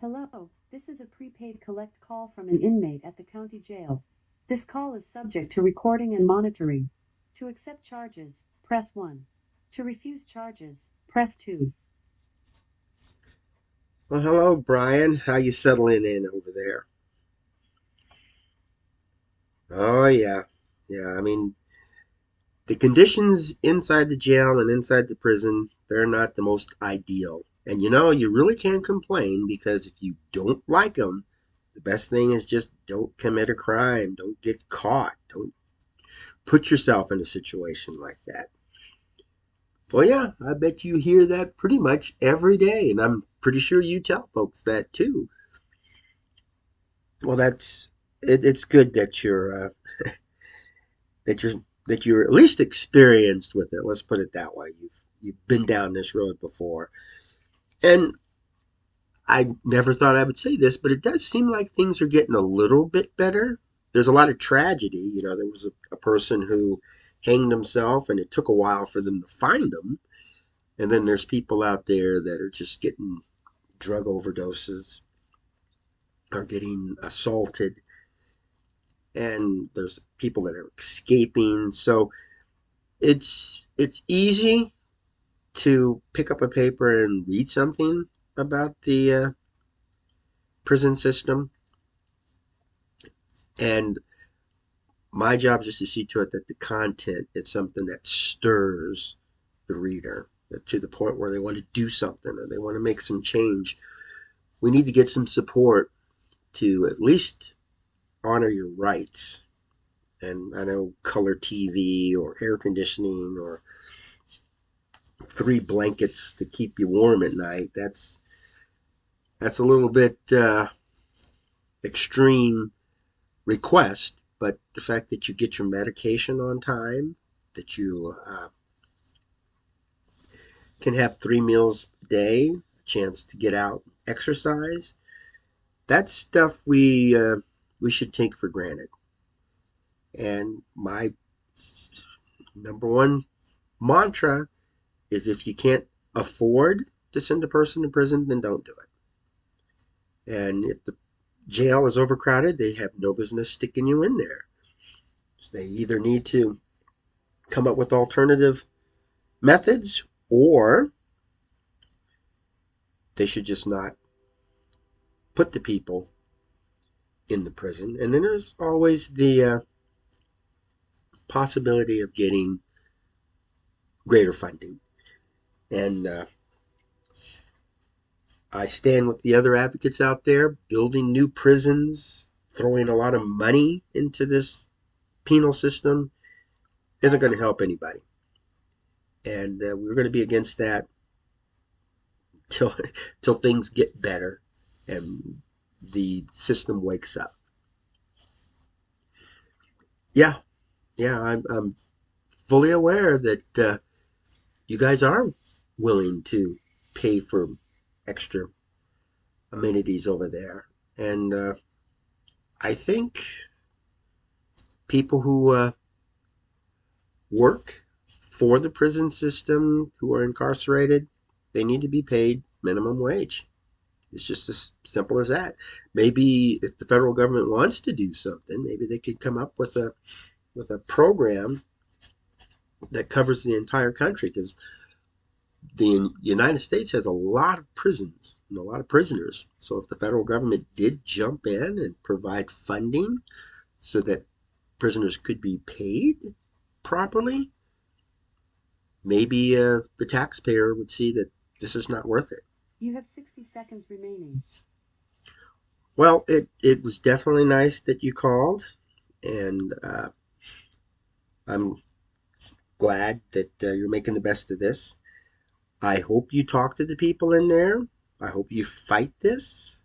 Hello, this is a prepaid collect call from an inmate at the county jail. This call is subject to recording and monitoring. To accept charges, press 1. To refuse charges, press 2. Well, hello, Brian. How you settling in over there? Oh, yeah. Yeah, I mean, the conditions inside the jail and inside the prison, they're not the most ideal. And you really can't complain because if you don't like them, the best thing is just don't commit a crime. Don't get caught. Don't put yourself in a situation like that. Well, yeah, I bet you hear that pretty much every day. And I'm pretty sure you tell folks that too. Well, it's good that you're at least experienced with it. Let's put it that way. You've been down this road before, and I never thought I would say this, but it does seem like things are getting a little bit better. There's a lot of tragedy. There was a person who hanged himself, and it took a while for them to find him. And then there's people out there that are just getting drug overdoses, are getting assaulted, and there's people that are escaping. So it's easy to pick up a paper and read something about the prison system. And my job is just to see to it that the content is something that stirs the reader to the point where they want to do something or they want to make some change. We need to get some support to at least honor your rights. And I know color TV or air conditioning or 3 blankets to keep you warm at night. That's a little bit extreme request, but the fact that you get your medication on time, that you can have 3 meals a day, a chance to get out, exercise, that's stuff we should take for granted. And my number one mantra is if you can't afford to send a person to prison, then don't do it. And if the jail is overcrowded, they have no business sticking you in there. So they either need to come up with alternative methods, or they should just not put the people in the prison. And then there's always the possibility of getting greater funding. And I stand with the other advocates out there building new prisons, throwing a lot of money into this penal system isn't going to help anybody. And we're going to be against that till till things get better and the system wakes up. Yeah, yeah, I'm fully aware that you guys are willing to pay for extra amenities over there. And I think people who work for the prison system who are incarcerated, they need to be paid minimum wage. It's just as simple as that. Maybe if the federal government wants to do something, maybe they could come up with a program that covers the entire country, because the United States has a lot of prisons and a lot of prisoners. So if the federal government did jump in and provide funding so that prisoners could be paid properly, maybe the taxpayer would see that this is not worth it. You have 60 seconds remaining. Well, it was definitely nice that you called, and I'm glad that you're making the best of this. I hope you talk to the people in there. I hope you fight this,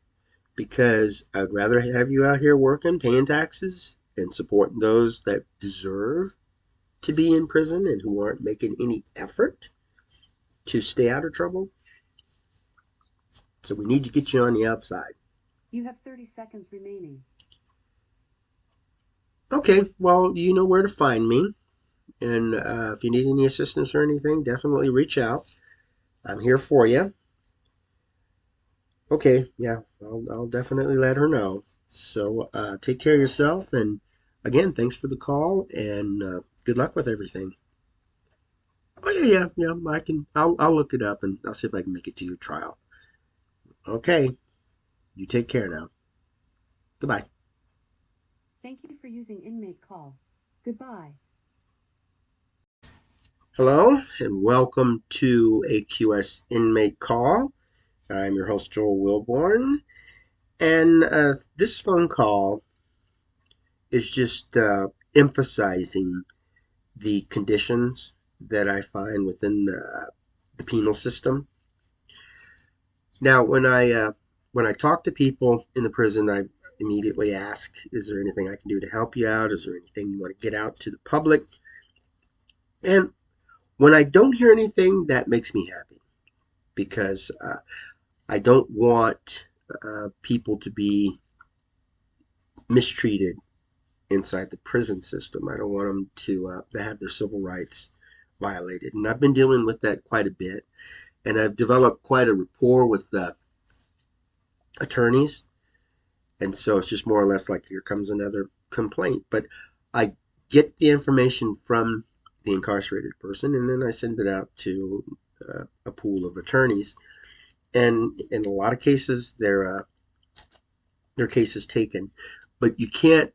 because I'd rather have you out here working, paying taxes, and supporting those that deserve to be in prison and who aren't making any effort to stay out of trouble. So we need to get you on the outside. You have 30 seconds remaining. Okay, well, you know where to find me. And if you need any assistance or anything, definitely reach out. I'm here for you. Okay, yeah, I'll definitely let her know. So take care of yourself, and again, thanks for the call, and good luck with everything. Oh yeah. I can. I'll look it up, and I'll see if I can make it to your trial. Okay, you take care now. Goodbye. Thank you for using Inmate Call. Goodbye. Hello, and welcome to AQS Inmate Call. I'm your host, Joel Wilborn, and this phone call is just emphasizing the conditions that I find within the penal system. Now, when I talk to people in the prison, I immediately ask, "Is there anything I can do to help you out? Is there anything you want to get out to the public?" And when I don't hear anything, that makes me happy because I don't want people to be mistreated inside the prison system. I don't want them to have their civil rights violated, and I've been dealing with that quite a bit. And I've developed quite a rapport with the attorneys, and so it's just more or less like here comes another complaint. But I get the information from the incarcerated person, and then I send it out to a pool of attorneys. And in a lot of cases, their case is taken, but you can't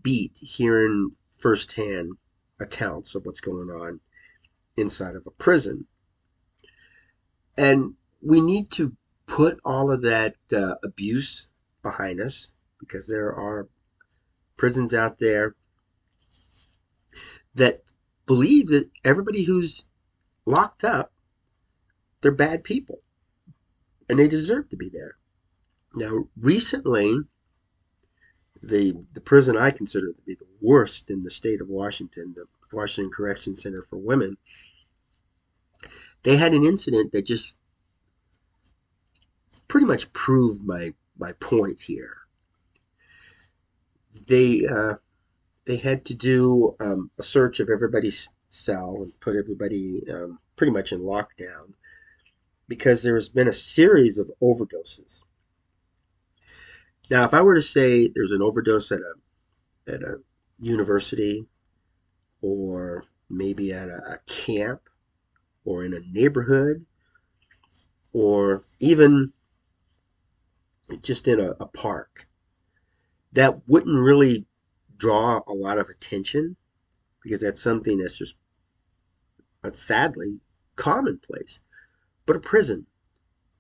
beat hearing firsthand accounts of what's going on inside of a prison. And we need to put all of that abuse behind us because there are prisons out there that believe that everybody who's locked up, they're bad people and they deserve to be there. Now, recently, the prison I consider to be the worst in the state of Washington, the Washington Correction Center for Women, they had an incident that just pretty much proved my point here. They they had to do a search of everybody's cell and put everybody pretty much in lockdown because there's been a series of overdoses. Now, if I were to say there's an overdose at a university or maybe at a camp or in a neighborhood or even just in a park, that wouldn't really draw a lot of attention because that's something that's just sadly commonplace. But a prison,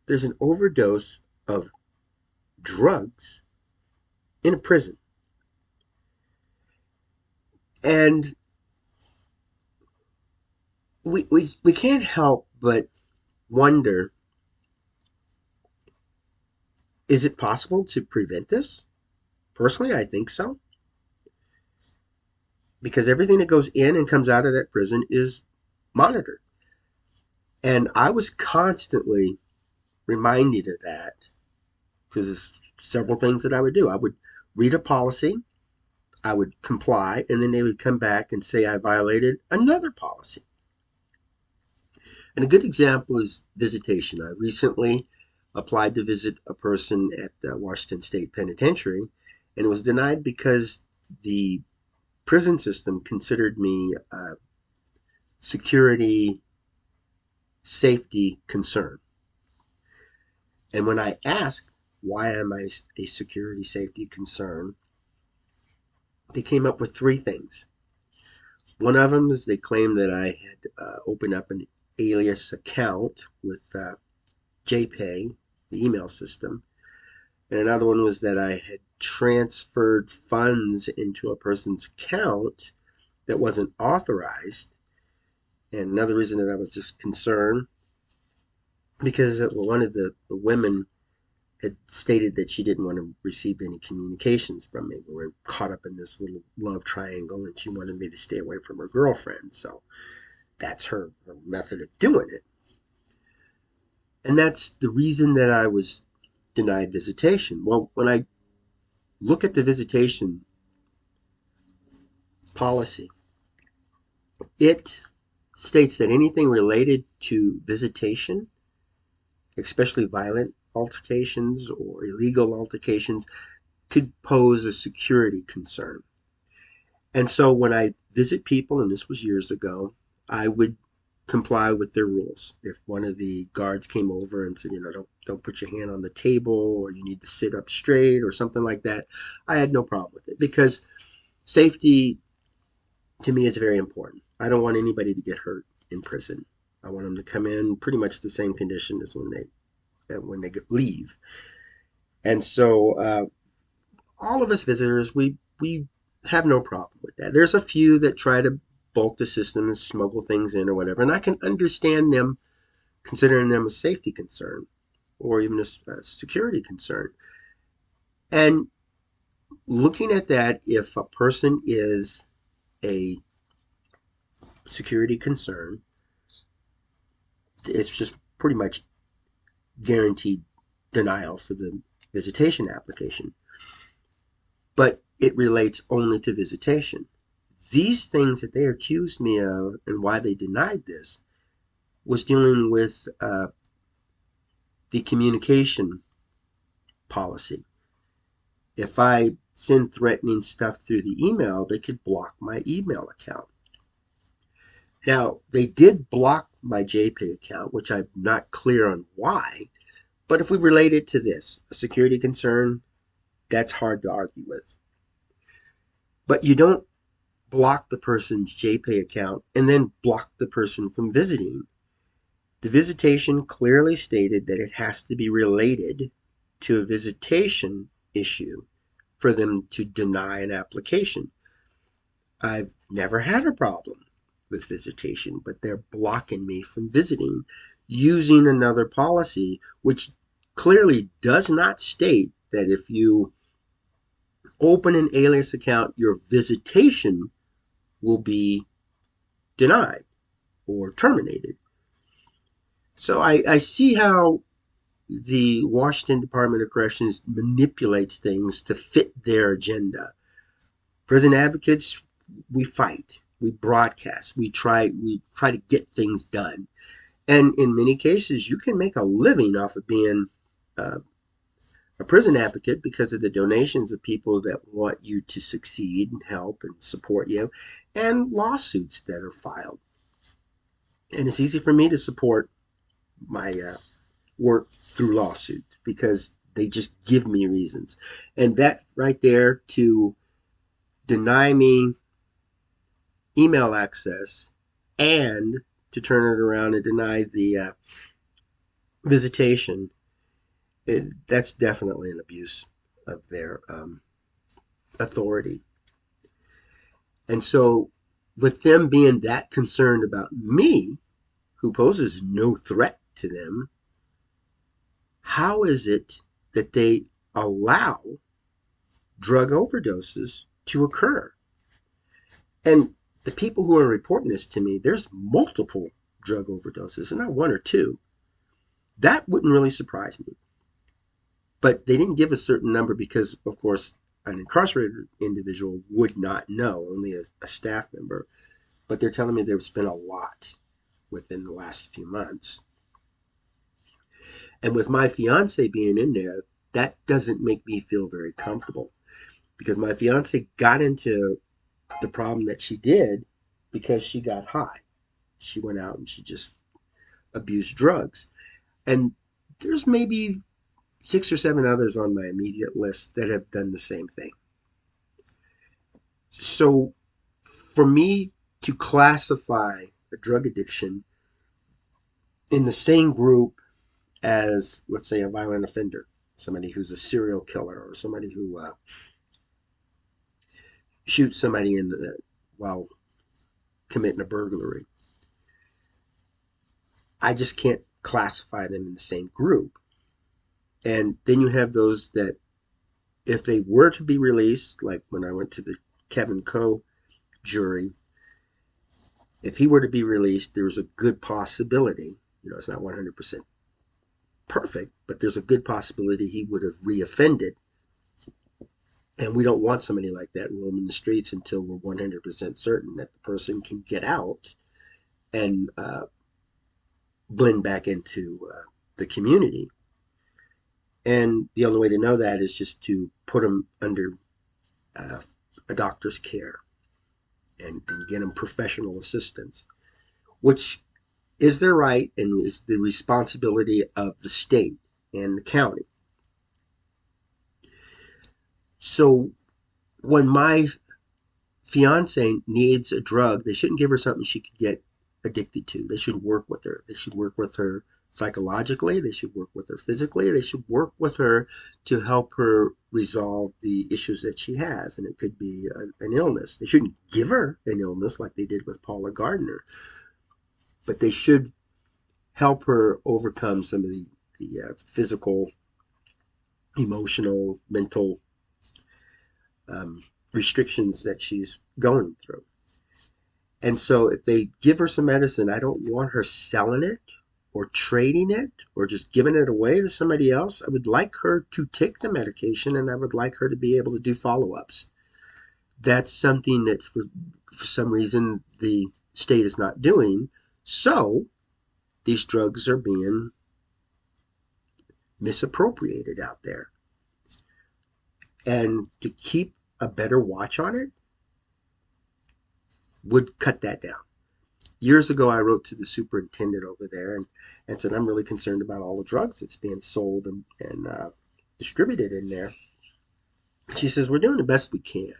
there's an overdose of drugs in a prison. And we can't help but wonder, is it possible to prevent this? Personally, I think so. Because everything that goes in and comes out of that prison is monitored. And I was constantly reminded of that because there's several things that I would do. I would read a policy, I would comply, and then they would come back and say I violated another policy. And a good example is visitation. I recently applied to visit a person at the Washington State Penitentiary, and it was denied because the prison system considered me a security safety concern. And when I asked why am I a security safety concern, they came up with three things. One of them is they claimed that I had opened up an alias account with JPay, the email system. And another one was that I had transferred funds into a person's account that wasn't authorized. And another reason that I was just concerned because one of the women had stated that she didn't want to receive any communications from me. We were caught up in this little love triangle and she wanted me to stay away from her girlfriend. So that's her method of doing it. And that's the reason that I was denied visitation. Well, when I look at the visitation policy, it states that anything related to visitation, especially violent altercations or illegal altercations could pose a security concern. And so when I visit people, and this was years ago, I would comply with their rules. If one of the guards came over and said, don't put your hand on the table, or you need to sit up straight, or something like that, I had no problem with it, because safety to me is very important. I don't want anybody to get hurt in prison. I want them to come in pretty much the same condition as when they leave. And so all of us visitors, we have no problem with that. There's a few that try to bulk the system and smuggle things in or whatever, and I can understand them, considering them a safety concern or even a security concern. And looking at that, if a person is a security concern, it's just pretty much guaranteed denial for the visitation application. But it relates only to visitation. These things that they accused me of and why they denied this was dealing with the communication policy. If I send threatening stuff through the email, they could block my email account. Now, they did block my JPay account, which I'm not clear on why, but if we relate it to this, a security concern, that's hard to argue with. But you don't block the person's JPay account and then block the person from visiting. The visitation clearly stated that it has to be related to a visitation issue for them to deny an application. I've never had a problem with visitation, but they're blocking me from visiting using another policy, which clearly does not state that if you open an alias account, your visitation will be denied or terminated. So I see how the Washington Department of Corrections manipulates things to fit their agenda. Prison advocates, we fight, we broadcast, we try to get things done. And in many cases, you can make a living off of being a prison advocate because of the donations of people that want you to succeed and help and support you, and lawsuits that are filed. And it's easy for me to support my work through lawsuits because they just give me reasons. And that right there, to deny me email access and to turn it around and deny the visitation, that's definitely an abuse of their authority. And so, with them being that concerned about me, who poses no threat to them, how is it that they allow drug overdoses to occur? And the people who are reporting this to me, there's multiple drug overdoses, and not one or two. That wouldn't really surprise me. But they didn't give a certain number because, of course, an incarcerated individual would not know, only a staff member. But they're telling me there's been a lot within the last few months. And with my fiance being in there, that doesn't make me feel very comfortable because my fiance got into the problem that she did because she got high. She went out and she just abused drugs. And there's maybe 6 or 7 others on my immediate list that have done the same thing. So for me to classify a drug addiction in the same group as, let's say, a violent offender, somebody who's a serial killer, or somebody who shoots somebody while committing a burglary, I just can't classify them in the same group. And then you have those that, if they were to be released, like when I went to the Kevin Coe jury, if he were to be released, there's a good possibility, it's not 100% perfect, but there's a good possibility he would have reoffended. And we don't want somebody like that roaming the streets until we're 100% certain that the person can get out and blend back into the community. And the only way to know that is just to put them under uh, a doctor's care and get them professional assistance, which is their right and is the responsibility of the state and the county. So when my fiance needs a drug, they shouldn't give her something she could get addicted to. They should work with her. They should work with her psychologically. They should work with her physically. They should work with her to help her resolve the issues that she has. And it could be an illness. They shouldn't give her an illness like they did with Paula Gardner, but they should help her overcome some of the physical, emotional, mental restrictions that she's going through. And so if they give her some medicine, I don't want her selling it or trading it or just giving it away to somebody else. I would like her to take the medication and I would like her to be able to do follow ups. That's something that for some reason the state is not doing. So these drugs are being misappropriated out there. And to keep a better watch on it would cut that down. Years ago, I wrote to the superintendent over there and said, I'm really concerned about all the drugs that's being sold and distributed in there. She says, we're doing the best we can.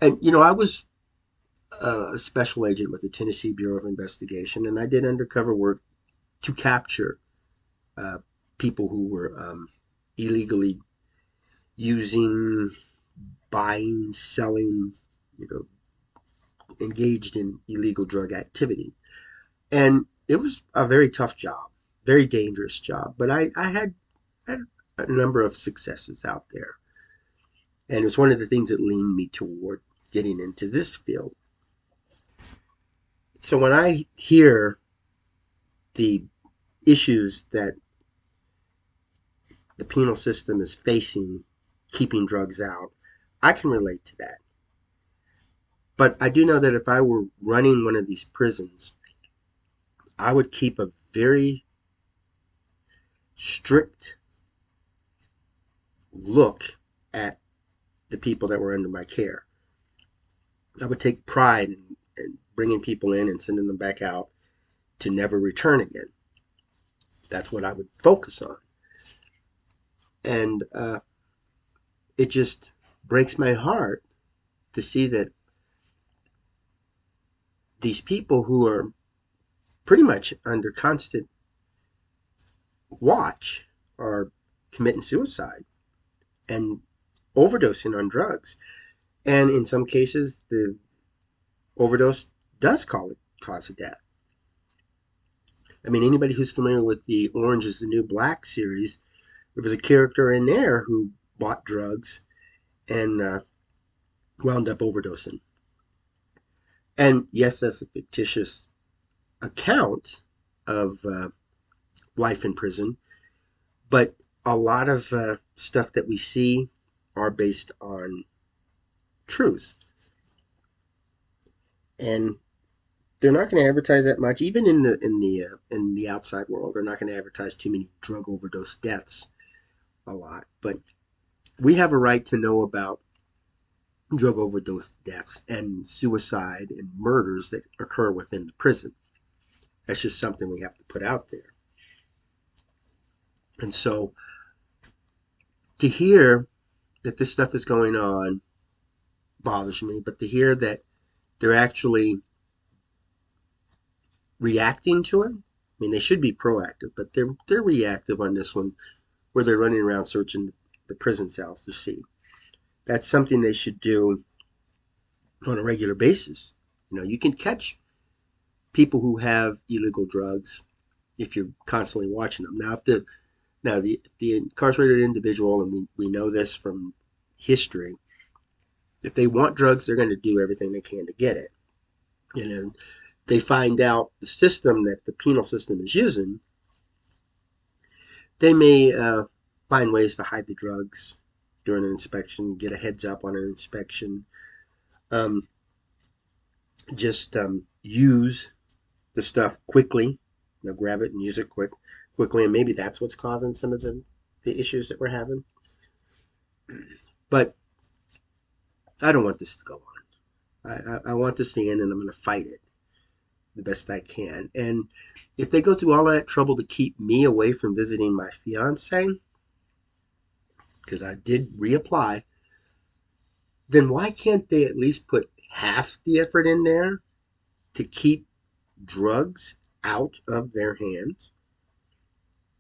And, I was a special agent with the Tennessee Bureau of Investigation, and I did undercover work to capture uh, people who were illegally using, buying, selling, you know, engaged in illegal drug activity. And it was a very tough job, very dangerous job. But had a number of successes out there. And it's one of the things that leaned me toward getting into this field. So when I hear the issues that the penal system is facing keeping drugs out, I can relate to that. But I do know that if I were running one of these prisons, I would keep a very strict look at the people that were under my care. I would take pride in bringing people in and sending them back out to never return again. That's what I would focus on. And it just breaks my heart to see that these people who are pretty much under constant watch are committing suicide and overdosing on drugs. And in some cases, the overdose does cause a death. I mean, anybody who's familiar with the Orange is the New Black series, there was a character in there who bought drugs and wound up overdosing. And yes, that's a fictitious account of life in prison, but a lot of stuff that we see are based on truth. And they're not going to advertise that much, even in the outside world. They're not going to advertise too many drug overdose deaths a lot, but we have a right to know about drug overdose deaths and suicide and murders that occur within the prison. That's just something we have to put out there. And so to hear that this stuff is going on bothers me, but to hear that they're actually reacting to it, I mean, they should be proactive, but they're reactive on this one, where they're running around searching the prison cells to see. That's something they should do on a regular basis. You can catch people who have illegal drugs if you're constantly watching them. Now the incarcerated individual, and we know this from history, if they want drugs, they're going to do everything they can to get it. And they find out the system that the penal system is using, they may find ways to hide the drugs during an inspection, get a heads up on an inspection, um, just use the stuff quickly, grab it and use it quickly, and maybe that's what's causing some of the issues that we're having. But I don't want this to go on. I want this to end, and I'm going to fight it the best I can. And if they go through all that trouble to keep me away from visiting my fiance, because I did reapply, then why can't they at least put half the effort in there to keep drugs out of their hands?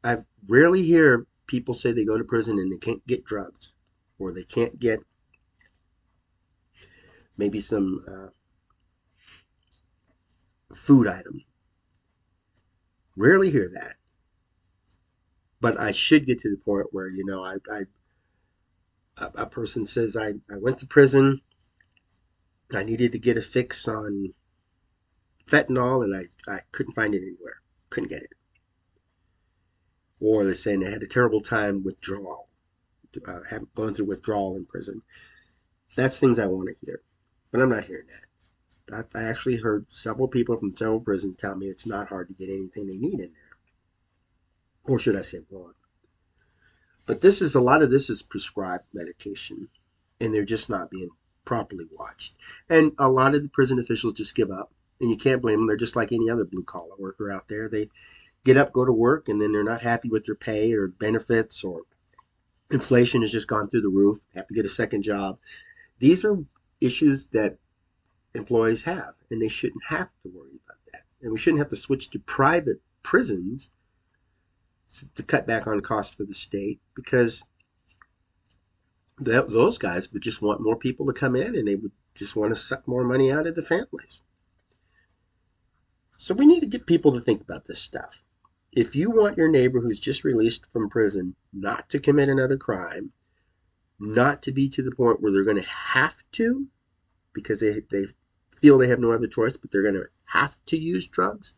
I rarely hear people say they go to prison and they can't get drugs, or they can't get maybe some food item. Rarely hear that. But I should get to the point where, a person says, I went to prison, I needed to get a fix on fentanyl, and I couldn't find it anywhere. Couldn't get it. Or they're saying they had a terrible time withdrawal, going through withdrawal in prison. That's things I want to hear. But I'm not hearing that. I actually heard several people from several prisons tell me it's not hard to get anything they need in there. Or should I say want? But a lot of this is prescribed medication, and they're just not being properly watched. And a lot of the prison officials just give up, and you can't blame them. They're just like any other blue collar worker out there. They get up, go to work, and then they're not happy with their pay or benefits, or inflation has just gone through the roof, have to get a second job. These are issues that employees have, and they shouldn't have to worry about that. And we shouldn't have to switch to private prisons to cut back on costs for the state, because those guys would just want more people to come in, and they would just want to suck more money out of the families. So we need to get people to think about this stuff. If you want your neighbor who's just released from prison not to commit another crime, not to be to the point where they're going to have to, because they feel they have no other choice, but they're going to have to use drugs,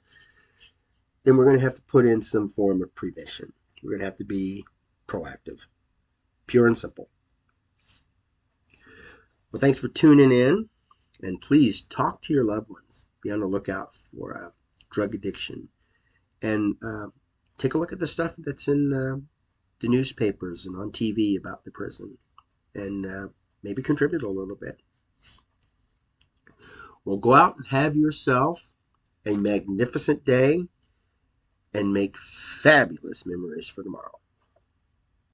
then we're going to have to put in some form of prevention. We're going to have to be proactive, pure and simple. Well, thanks for tuning in, and please talk to your loved ones. Be on the lookout for drug addiction, and take a look at the stuff that's in the newspapers and on TV about the prison, and maybe contribute a little bit. Well, go out and have yourself a magnificent day, and make fabulous memories for tomorrow.